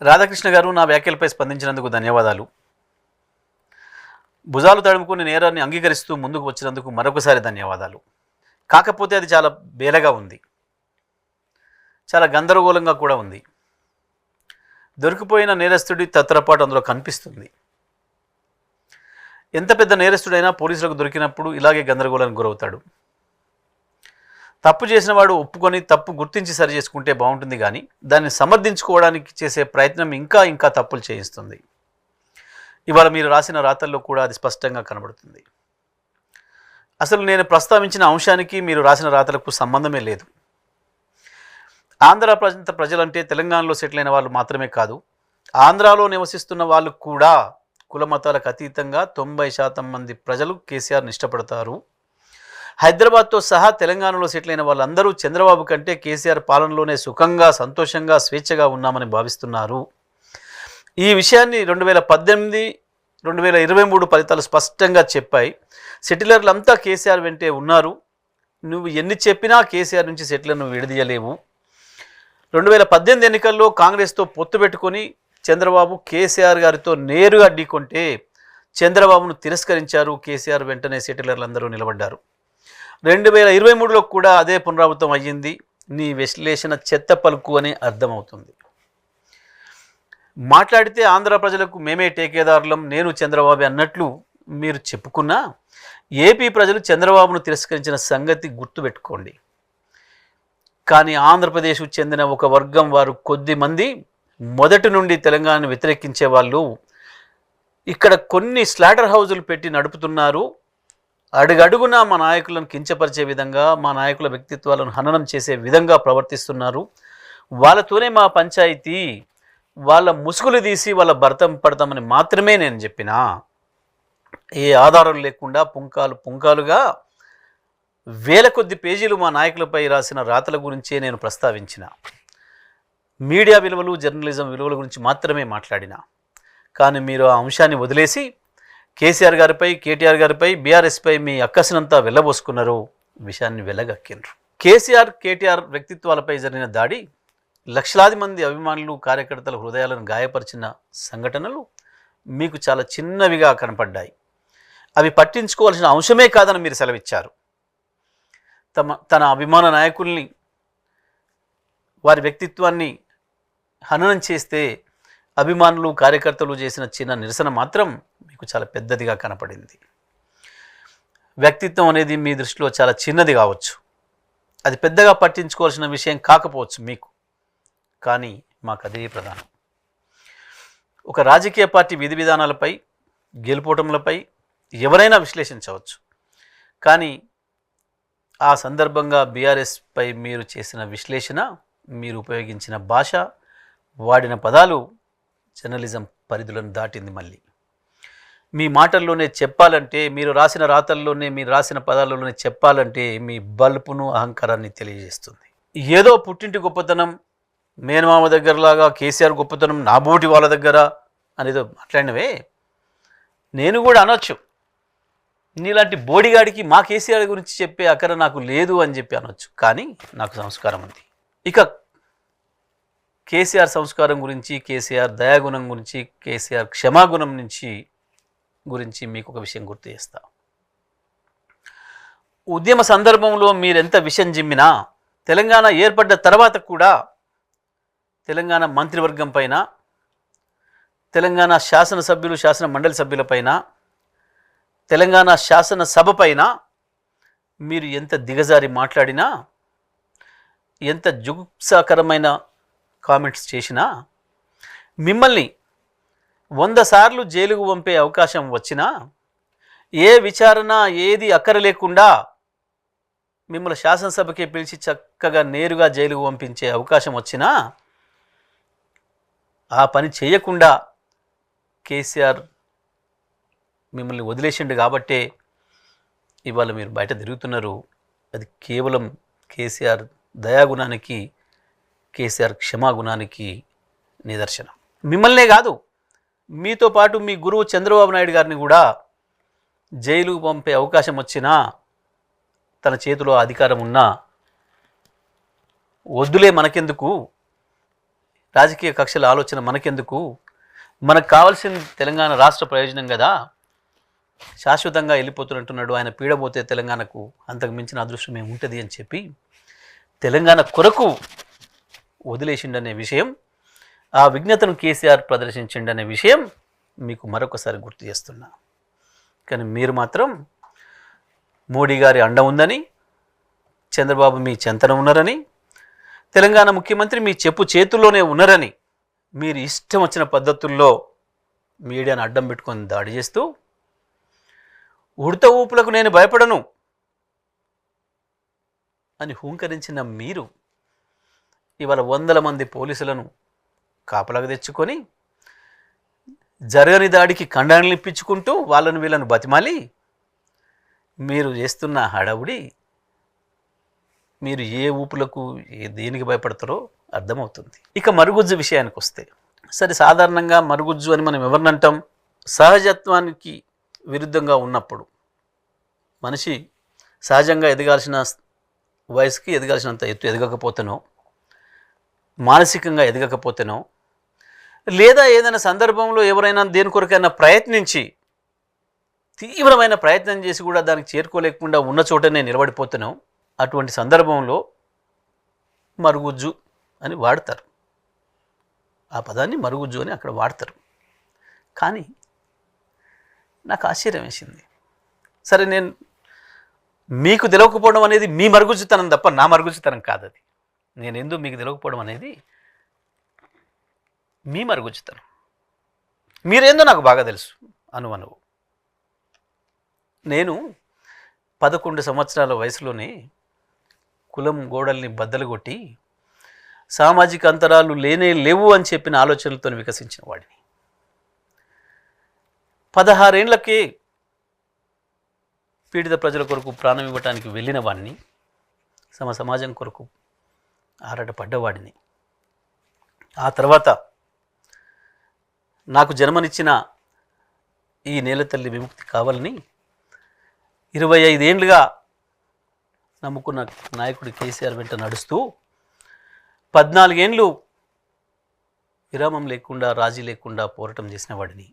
రాధాకృష్ణ గారు నా వ్యాఖ్యలపై స్పందించినందుకు ధన్యవాదాలు. భుజాలు తడుముకుని నేరాన్ని అంగీకరిస్తూ ముందుకు వచ్చినందుకు మరొకసారి ధన్యవాదాలు. కాకపోతే అది చాలా బేలగా ఉంది, చాలా గందరగోళంగా కూడా ఉంది. దొరికిపోయిన నేరస్తుడి తత్తరపాటు అందులో కనిపిస్తుంది. ఎంత పెద్ద నేరస్తుడైనా పోలీసులకు దొరికినప్పుడు ఇలాగే గందరగోళానికి గురవుతాడు. తప్పు చేసిన వాడు ఒప్పుకొని తప్పు గుర్తించి సరి చేసుకుంటే బాగుంటుంది, కానీ దాన్ని సమర్థించుకోవడానికి చేసే ప్రయత్నం ఇంకా ఇంకా తప్పులు చేయిస్తుంది. ఇవాళ మీరు రాసిన రాతల్లో కూడా అది స్పష్టంగా కనబడుతుంది. అసలు నేను ప్రస్తావించిన అంశానికి మీరు రాసిన రాతలకు సంబంధమే లేదు. ఆంధ్ర ప్రాంత ప్రజలంటే తెలంగాణలో సెటిల్ అయిన వాళ్ళు మాత్రమే కాదు, ఆంధ్రాలో నివసిస్తున్న వాళ్ళు కూడా కుల మతాలకు అతీతంగా 90% మంది ప్రజలు కేసీఆర్ని ఇష్టపడతారు. హైదరాబాద్తో సహా తెలంగాణలో సెటిల్ అయిన వాళ్ళందరూ చంద్రబాబు కంటే కేసీఆర్ పాలనలోనే సుఖంగా, సంతోషంగా, స్వేచ్ఛగా ఉన్నామని భావిస్తున్నారు. ఈ విషయాన్ని 2018, 2023 ఫలితాలు స్పష్టంగా చెప్పాయి. సెటిలర్లంతా కేసీఆర్ వెంటే ఉన్నారు. నువ్వు ఎన్ని చెప్పినా కేసీఆర్ నుంచి సెటిలర్ను విడదీయలేవు. 2018 ఎన్నికల్లో కాంగ్రెస్తో పొత్తు పెట్టుకొని చంద్రబాబు కేసీఆర్ గారితో నేరుగా ఢీకొంటే చంద్రబాబును తిరస్కరించారు. కేసీఆర్ వెంటనే సెటిలర్లందరూ నిలబడ్డారు. 2023లో కూడా అదే పునరావృతం అయ్యింది. నీ విశ్లేషణ చెత్త పలుకు అని అర్థమవుతుంది. మాట్లాడితే ఆంధ్ర ప్రజలకు మేమే టేకేదారులం, నేను చంద్రబాబు అన్నట్లు మీరు చెప్పుకున్నా ఏపీ ప్రజలు చంద్రబాబును తిరస్కరించిన సంగతి గుర్తుపెట్టుకోండి. కానీ ఆంధ్రప్రదేశ్కు చెందిన ఒక వర్గం వారు కొద్ది మంది మొదటి నుండి తెలంగాణను వ్యతిరేకించే వాళ్ళు ఇక్కడ కొన్ని స్లాటర్ హౌజులు పెట్టి నడుపుతున్నారు. అడుగడుగునా మా నాయకులను కించపరిచే విధంగా, మా నాయకుల వ్యక్తిత్వాలను హననం చేసే విధంగా ప్రవర్తిస్తున్నారు. వాళ్ళతోనే మా పంచాయతీ, వాళ్ళ ముసుగులు తీసి వాళ్ళ భర్తం పడతామని మాత్రమే నేను చెప్పినా. ఏ ఆధారం లేకుండా పుంకాలుగా వేల కొద్ది పేజీలు మా నాయకులపై రాసిన రాతల గురించే నేను ప్రస్తావించిన. మీడియా విలువలు, జర్నలిజం విలువల గురించి మాత్రమే మాట్లాడిన. కానీ మీరు ఆ అంశాన్ని వదిలేసి కేసీఆర్ గారిపై, కేటీఆర్ గారిపై, బీఆర్ఎస్పై మీ అక్కసినంతా వెళ్ళబోసుకున్నారు, విషయాన్ని వెళ్ళగక్కినరు. కేసీఆర్, కేటీఆర్ వ్యక్తిత్వాలపై జరిగిన దాడి లక్షలాది మంది అభిమానులు, కార్యకర్తల హృదయాలను గాయపరిచిన సంఘటనలు మీకు చాలా చిన్నవిగా కనపడ్డాయి. అవి పట్టించుకోవాల్సిన అంశమే కాదని మీరు సెలవిచ్చారు. తన అభిమాన నాయకుల్ని, వారి వ్యక్తిత్వాన్ని హననం చేస్తే అభిమానులు, కార్యకర్తలు చేసిన చిన్న నిరసన మాత్రం మీకు చాలా పెద్దదిగా కనపడింది. వ్యక్తిత్వం అనేది మీ దృష్టిలో చాలా చిన్నది కావచ్చు, అది పెద్దగా పట్టించుకోవాల్సిన విషయం కాకపోవచ్చు మీకు, కానీ మాకు అదే ప్రధానం. ఒక రాజకీయ పార్టీ విధి విధానాలపై, గెలుపోటములపై ఎవరైనా విశ్లేషించవచ్చు, కానీ ఆ సందర్భంగా బీఆర్ఎస్పై మీరు చేసిన విశ్లేషణ, మీరు ఉపయోగించిన భాష, వాడిన పదాలు జర్నలిజం పరిధులను దాటింది. మళ్ళీ మీ మాటల్లోనే చెప్పాలంటే, మీరు రాసిన రాతల్లోనే, మీరు రాసిన పదాలలోనే చెప్పాలంటే మీ బల్పును, అహంకారాన్ని తెలియజేస్తుంది. ఏదో పుట్టింటి గొప్పతనం, మేనమామ దగ్గరలాగా కేసీఆర్ గొప్పతనం నా బోటి వాళ్ళ దగ్గర అనేదో మాట్లాడినవే నేను కూడా అనొచ్చు. నీలాంటి బోడిగాడికి మా కేసీఆర్ గురించి చెప్పే అక్కర నాకు లేదు అని చెప్పి అనొచ్చు. కానీ నాకు సంస్కారం ఉంది. ఇక కేసీఆర్ సంస్కారం గురించి, కేసీఆర్ దయాగుణం గురించి, కేసీఆర్ క్షమాగుణం గురించి మీకు ఒక విషయం గుర్తు చేస్తా. ఉద్యమ సందర్భంలో మీరెంత విషం జిమ్మినా, తెలంగాణ ఏర్పడ్డ తర్వాత కూడా తెలంగాణ మంత్రివర్గం పైన, తెలంగాణ శాసనసభ్యులు, శాసన మండలి సభ్యులపైన, తెలంగాణ శాసనసభ పైన మీరు ఎంత దిగజారి మాట్లాడినా, ఎంత జుగుప్సాకరమైన కామెంట్స్ చేసినా, మిమ్మల్ని 100 సార్లు జైలుకు పంపే అవకాశం వచ్చినా, ఏ విచారణ ఏది అక్కర లేకుండా మిమ్మల్ని శాసనసభకే పిలిచి చక్కగా నేరుగా జైలుకు పంపించే అవకాశం వచ్చినా ఆ పని చేయకుండా కేసీఆర్ మిమ్మల్ని వదిలేసిండు కాబట్టే ఇవాళ మీరు బయట తిరుగుతున్నారు. అది కేవలం కేసీఆర్ దయాగుణానికి, కేసీఆర్ క్షమాగుణానికి నిదర్శనం. మిమ్మల్నే కాదు, మీతో పాటు మీ గురువు చంద్రబాబు నాయుడు గారిని కూడా జైలుకు పంపే అవకాశం వచ్చినా, తన చేతిలో అధికారం ఉన్నా వద్దులే మనకెందుకు, రాజకీయ కక్షల ఆలోచన మనకెందుకు? మనకు కావాల్సిన తెలంగాణ రాష్ట్ర ప్రయోజనం కదా. శాశ్వతంగా వెళ్ళిపోతున్నట్టున్నాడు ఆయన, పీడబోతే తెలంగాణకు అంతకు మించిన అదృష్టం ఏముంటుంది అని చెప్పి తెలంగాణ కొరకు వదిలేసిండనే విషయం, ఆ విజ్ఞతను కేసీఆర్ ప్రదర్శించిండనే విషయం మీకు మరొకసారి గుర్తు చేస్తున్నా. కానీ మీరు మాత్రం మోడీ గారి అండ ఉందని, చంద్రబాబు మీ చెంతన ఉన్నారని, తెలంగాణ ముఖ్యమంత్రి మీ చెప్పు చేతుల్లోనే ఉన్నారని మీరు ఇష్టం వచ్చిన పద్ధతుల్లో మీడియాను అడ్డం పెట్టుకొని దాడి చేస్తూ, ఉడత ఊపులకు నేను భయపడను అని హూంకరించిన మీరు ఇవాళ వందల మంది పోలీసులను కాపలాగా తెచ్చుకొని జరగని దాడికి ఖండనలు ఇప్పించుకుంటూ వాళ్ళను వీళ్ళను బతిమాలి మీరు చేస్తున్న హడావుడి, మీరు ఏ ఊపులకు దేనికి భయపడతారో అర్థమవుతుంది. ఇక మరుగుజ్జు విషయానికి వస్తే, సరే సాధారణంగా మరుగుజ్జు అని మనం ఎవరినంటాం? సహజత్వానికి విరుద్ధంగా ఉన్నప్పుడు, మనిషి సహజంగా ఎదగాల్సిన వయసుకి ఎదగాల్సినంత ఎత్తు ఎదగకపోతేనో, మానసికంగా ఎదగకపోతేనో, లేదా ఏదైనా సందర్భంలో ఎవరైనా దేని కొరకైనా ప్రయత్నించి తీవ్రమైన ప్రయత్నం చేసి కూడా దానికి చేరుకోలేకుండా ఉన్న చోటనే నిలబడిపోతేనో, అటువంటి సందర్భంలో మరుగుజ్జు అని వాడతారు. ఆ పదాన్ని మరుగుజ్జు అని అక్కడ వాడతారు. కానీ నాకు ఆశ్చర్యం వేసింది. సరే, నేను మీకు తెలియకపోవడం అనేది మీ మరుగుజ్జుతనం తప్ప నా మరుగుజ్జుతనం కాదు. అది నేను ఎందుకు మీకు తెలియకపోవడం అనేది మీ మరుగుజ్జుతనం. మీరేందో నాకు బాగా తెలుసు. అనువు నేను 11 సంవత్సరాల వయసులోనే కులం గోడల్ని బద్దలు కొట్టి సామాజిక అంతరాలు లేవు అని చెప్పిన ఆలోచనలతో వికసించిన వాడిని. 16 ఏళ్లకే పీడిత ప్రజల కొరకు ప్రాణం ఇవ్వటానికి వెళ్ళిన వాడిని, సమాజం కొరకు ఆరాటపడ్డవాడిని. ఆ తర్వాత నాకు జన్మనిచ్చిన ఈ నేల తల్లి విముక్తి కావాలని 25 ఏళ్లుగా నమ్ముకున్న నాయకుడు కేసీఆర్ వెంట నడుస్తూ 14 ఏళ్ళు విరామం లేకుండా, రాజీ లేకుండా పోరాటం చేసిన వాడిని.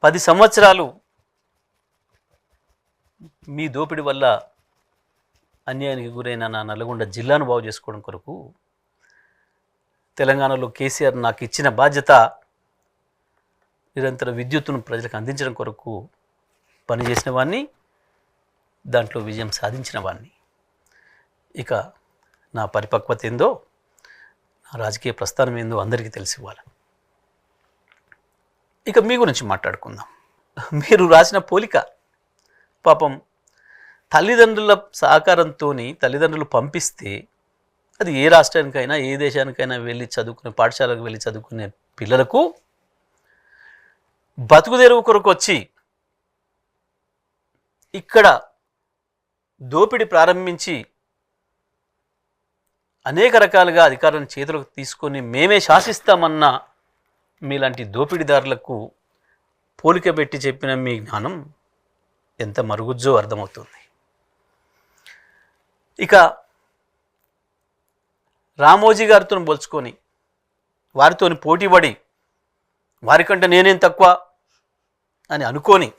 10 సంవత్సరాలు మీ దోపిడి వల్ల అన్యాయానికి గురైన నా నల్గొండ జిల్లాను బాగు చేసుకోవడం కొరకు తెలంగాణలో కేసీఆర్ నాకు ఇచ్చిన బాధ్యత నిరంతర విద్యుత్తును ప్రజలకు అందించడం కొరకు పనిచేసిన వాడిని, దాంట్లో విజయం సాధించిన వాడిని. ఇక నా పరిపక్వత ఏందో, నా రాజకీయ ప్రస్థానం ఏందో అందరికీ తెలిసి ఇవ్వాలి. ఇక మీ గురించి మాట్లాడుకుందాం. మీరు రాసిన పోలిక, పాపం తల్లిదండ్రుల సహకారంతో తల్లిదండ్రులు పంపిస్తే, అది ఏ రాష్ట్రానికైనా ఏ దేశానికైనా వెళ్ళి చదువుకునే, పాఠశాలకు వెళ్ళి చదువుకునే పిల్లలకు బతుకుదెరువు కొరకు వచ్చి ఇక్కడ దోపిడీ ప్రారంభించి అనేక రకాలుగా అధికారాన్ని చేతులకు తీసుకొని మేమే శాసిస్తామన్న మీలాంటి దోపిడీదారులకు పోలిక పెట్టి చెప్పిన మీ జ్ఞానం ఎంత మరుగుజ్జో అర్థమవుతుంది. ఇక రామోజీ గారితో పోల్చుకొని, వారితో పోటీపడి వారికంటే నేనేం తక్కువ అని అనుకొని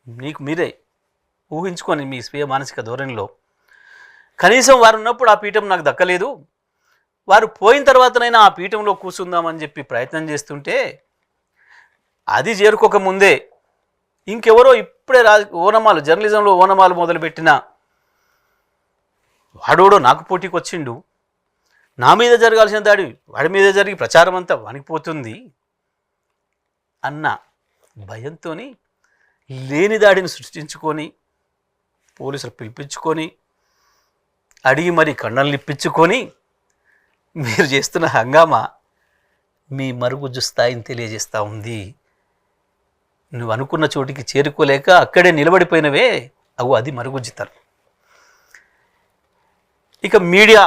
మీకు మీరే ఊహించుకొని మీ స్వీయ మానసిక ధోరణిలో, కనీసం వారు ఉన్నప్పుడు ఆ పీఠం నాకు దక్కలేదు, వారు పోయిన తర్వాతనైనా ఆ పీఠంలో కూర్చుందామని చెప్పి ప్రయత్నం చేస్తుంటే, అది చేరుకోకముందే ఇంకెవరో ఇప్పుడే ఓనమాలు, జర్నలిజంలో ఓనమాలు మొదలుపెట్టిన వాడోడో నాకు పోటీకి వచ్చిండు, నా మీద జరగాల్సిన దాడి వాడి మీద జరిగి ప్రచారం అంతా వణికిపోతుంది అన్న భయంతో లేని దాడిని సృష్టించుకొని, పోలీసులు పిలిపించుకొని, అడిగి మరీ కండలు ఇప్పించుకొని మీరు చేస్తున్న హంగామా మీ మరుగుజ్జు స్థాయిని తెలియజేస్తూ ఉంది. నువ్వు అనుకున్న చోటికి చేరుకోలేక అక్కడే నిలబడిపోయినవే, అది మరుగుజ్జుతనం. ఇక మీడియా,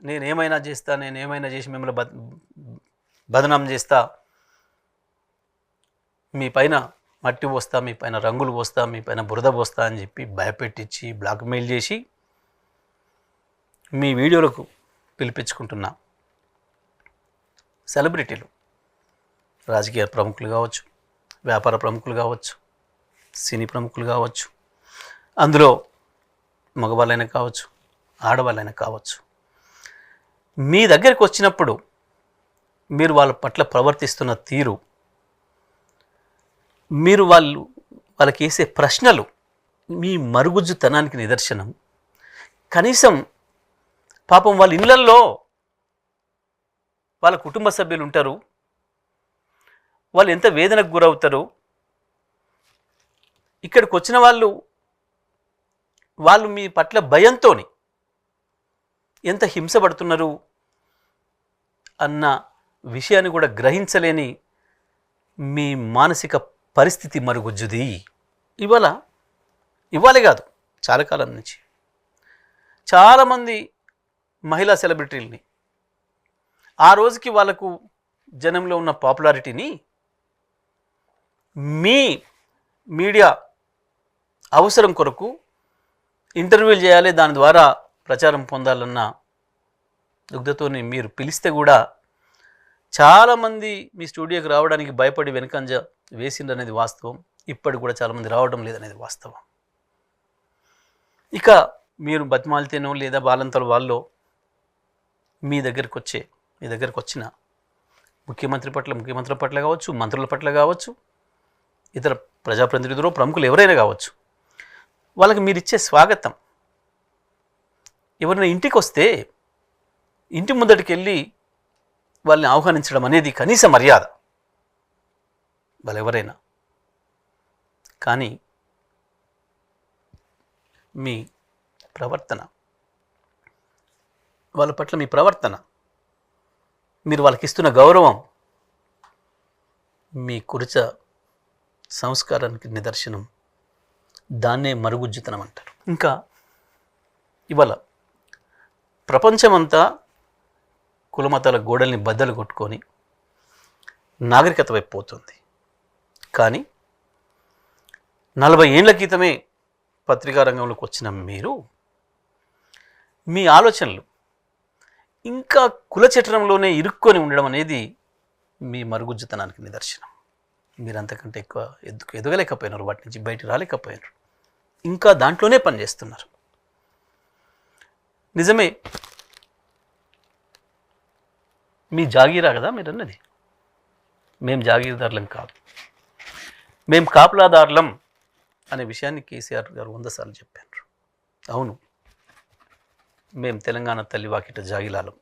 నేనేమైనా చేస్తా, నేనేమైనా చేసి మిమ్మల్ని బదనాం చేస్తా, మీ పైన మట్టి పోస్తా, మీ పైన రంగులు పోస్తా, మీ పైన బురద పోస్తా అని చెప్పి భయపెట్టించి బ్లాక్మెయిల్ చేసి మీ వీడియోలకు పిలిపించుకుంటున్నా సెలబ్రిటీలు, రాజకీయ ప్రముఖులు కావచ్చు, వ్యాపార ప్రముఖులు కావచ్చు, సినీ ప్రముఖులు కావచ్చు, అందులో మగవాళ్ళైనా కావచ్చు, ఆడవాళ్ళైనా కావచ్చు, మీ దగ్గరికి వచ్చినప్పుడు మీరు వాళ్ళ పట్ల ప్రవర్తిస్తున్న తీరు, మీరు వాళ్ళకి వేసే ప్రశ్నలు మీ మరుగుజ్జుతనానికి నిదర్శనం. కనీసం పాపం వాళ్ళ ఇళ్ళల్లో వాళ్ళ కుటుంబ సభ్యులు ఉంటారు, వాళ్ళు ఎంత వేదనకు గురవుతారు. ఇక్కడికి వచ్చిన వాళ్ళు మీ పట్ల భయంతో ఎంత హింసపడుతున్నారు అన్న విషయాన్ని కూడా గ్రహించలేని మీ మానసిక పరిస్థితి మరుగుజ్జుది. ఇవాళే కాదు, చాలా కాలం నుంచి చాలామంది మహిళా సెలబ్రిటీలని ఆ రోజుకి వాళ్ళకు జనంలో ఉన్న పాపులారిటీని మీ మీడియా అవసరం కొరకు ఇంటర్వ్యూలు చేయాలి, దాని ద్వారా ప్రచారం పొందాలన్న దుగ్ధతోని మీరు పిలిస్తే కూడా చాలామంది మీ స్టూడియోకి రావడానికి భయపడి వెనుకంజ వేసిందనేది వాస్తవం. ఇప్పటికి కూడా చాలామంది రావడం లేదనేది వాస్తవం. ఇక మీరు బతిమాలితేనో లేదా బాలంతల వాళ్ళు మీ దగ్గరికి వచ్చిన ముఖ్యమంత్రి పట్ల కావచ్చు, మంత్రుల పట్ల కావచ్చు, ఇతర ప్రజాప్రతినిధులు, ప్రముఖులు ఎవరైనా కావచ్చు, వాళ్ళకి మీరు ఇచ్చే స్వాగతం, ఎవరైనా ఇంటికి వస్తే ఇంటి ముందటికి వెళ్ళి వాళ్ళని ఆహ్వానించడం అనేది కనీస మర్యాద వాళ్ళెవరైనా. కానీ మీ ప్రవర్తన, వాళ్ళ పట్ల మీ ప్రవర్తన, మీరు వాళ్ళకి ఇస్తున్న గౌరవం మీ కురిచ సంస్కారానికి నిదర్శనం. దాన్నే మరుగుజ్జుతనం అంటారు. ఇంకా ఇవాళ ప్రపంచమంతా కులమతాల గోడల్ని బద్దలు కొట్టుకొని నాగరికత వైపు పోతుంది. కానీ 40 ఏళ్ల క్రితమే పత్రికా రంగంలోకి వచ్చిన మీరు, మీ ఆలోచనలు ఇంకా కులచట్రంలోనే ఇరుక్కొని ఉండడం అనేది మీ మరుగుజ్జుతనానికి నిదర్శనం. మీరు అంతకంటే ఎక్కువ ఎదగలేకపోయినారు, వాటి నుంచి బయట రాలేకపోయినారు, ఇంకా దాంట్లోనే పనిచేస్తున్నారు. నిజమే, మీ జాగీరా కదా మీరు అన్నది. మేము జాగీర్దారులం కాదు, మేము కాపలాదారులం అనే విషయాన్ని కేసీఆర్ గారు 100 సార్లు చెప్పారు. అవును, మేము తెలంగాణ తల్లి వాకిట జాగిలాలం.